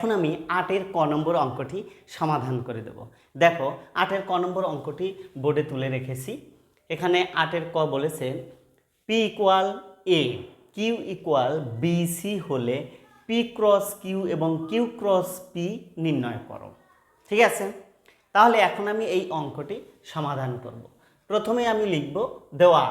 এখন আমি 8-এর ক নম্বর অঙ্কটি সমাধান করে দেব। দেখো 8-এর ক নম্বর অঙ্কটি বোর্ডে তুলে রেখেছি। এখানে 8-এর ক বলেছে পি ইকুয়াল এ কিউ ইকুয়াল বিসি হলে পি ক্রস কিউ এবং কিউ ক্রস পি নির্ণয় করো। ঠিক আছে, তাহলে এখন আমি এই অঙ্কটি সমাধান করব। প্রথমে আমি লিখব দেওয়া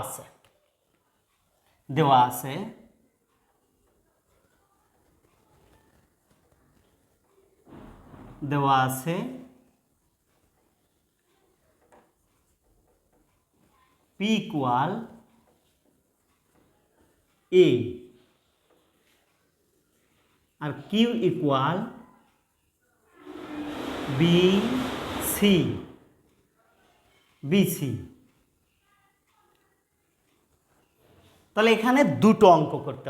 আছে পি ইকুয়াল এ আর কিউ ইকুয়াল বিসি তাহলে এখানে দুটো অঙ্ক করতে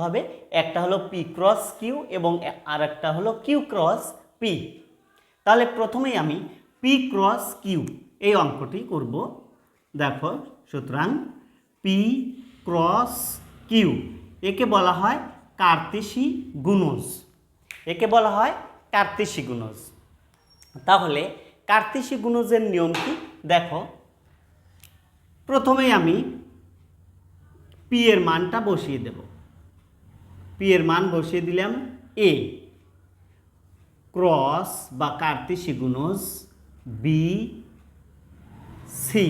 হবে। একটা হলো পি ক্রস কিউ এবং আর একটা হলো কিউ ক্রস পি। তাহলে প্রথমেই আমি পি ক্রস কিউ এই অঙ্কটি করব। দেখো, সুতরাং পি ক্রস কিউ একে বলা হয় কার্তেশী গুণজ। তাহলে কার্তেশী গুণজের নিয়ম কি দেখো, প্রথমেই আমি পি এর মানটা বসিয়ে দেব। পি এর মান বসিয়ে দিলাম এ ক্রস বা কার্তেশী গুণজ বি সি।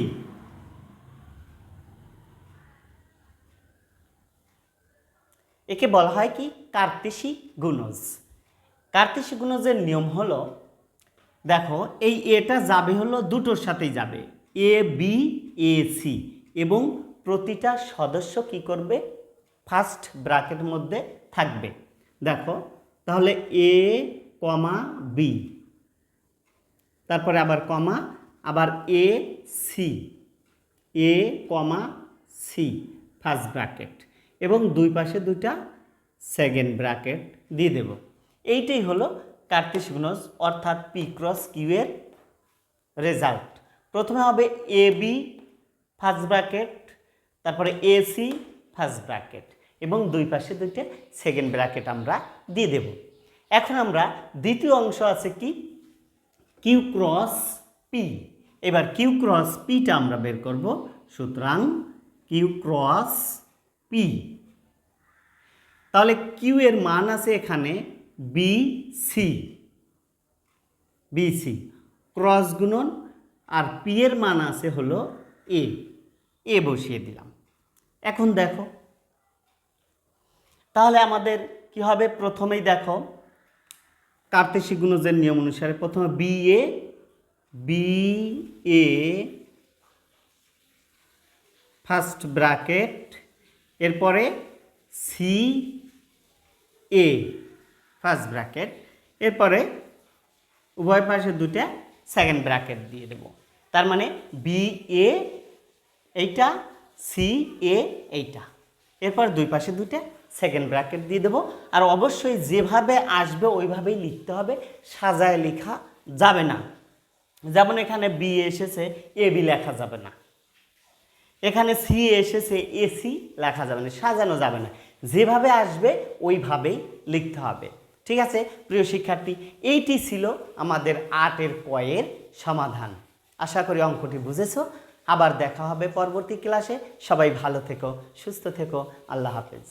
একে বলা হয় কি কার্তেশী গুণজ। কার্তেশী গুণজের নিয়ম হলো, দেখো এই এটা যাবে হলো দুটোর সাথেই যাবে, এ বি এ সি, এবং প্রতিটা সদস্য কি করবে ফার্স্ট ব্র্যাকেটের মধ্যে থাকবে। দেখো তাহলে এ কমা বি, তারপরে আবার কমা, আবার এ কমা সি ফার্স্ট ব্র্যাকেট, এবং দুই পাশে দুইটা সেকেন্ড ব্র্যাকেট দিয়ে দেব। এইটাই হলো কার্তেশী গুণজ অর্থাৎ পি ক্রস কিউ এর রেজাল্ট। প্রথমে হবে এ বি ফার্স্ট ব্র্যাকেট, তারপরে এ সি ফার্স্ট ব্র্যাকেট, এবং দুই পাশে দুইটা সেকেন্ড ব্র্যাকেট আমরা দিয়ে দেব। এখন আমরা দ্বিতীয় অংশ আছে কি কিউ ক্রস পি। এবার কিউ ক্রস পিটা আমরা বের করব। সুতরাং কিউ ক্রস পি, তাহলে কিউ এর মান আছে এখানে বিসি ক্রস গুণন, আর পি এর মান আছে হলো এ বসিয়ে দিলাম। এখন দেখো তাহলে আমাদের কি হবে, প্রথমেই দেখো কার্তেশী গুণজের নিয়ম অনুসারে প্রথমে বি এ ফার্স্ট ব্র্যাকেট, এরপরে সি এ ফার্স্ট ব্র্যাকেট, এরপরে উভয় পাশে দুটা সেকেন্ড ব্র্যাকেট দিয়ে দেব। তার মানে বি এ এইটা, সি এ এইটা, এরপর দুই পাশে দুটা সেকেন্ড ব্র্যাকেট দিয়ে দেব। আর অবশ্যই যেভাবে আসবে ওইভাবেই লিখতে হবে, সাজায় লেখা যাবে না। যেমন এখানে বি এসেছে এ বি লেখা যাবে না, এখানে সি এসেছে এসি লেখা যাবে না, সাজানো যাবে না। যেভাবে আসবে ওইভাবেই লিখতে হবে। ঠিক আছে প্রিয় শিক্ষার্থী, এইটি ছিল আমাদের 8-এর ক এর সমাধান। আশা করি অঙ্কটি বুঝেছো। আবার দেখা হবে পরবর্তী ক্লাসে। সবাই ভালো থেকো, সুস্থ থেকো। আল্লাহ হাফেজ।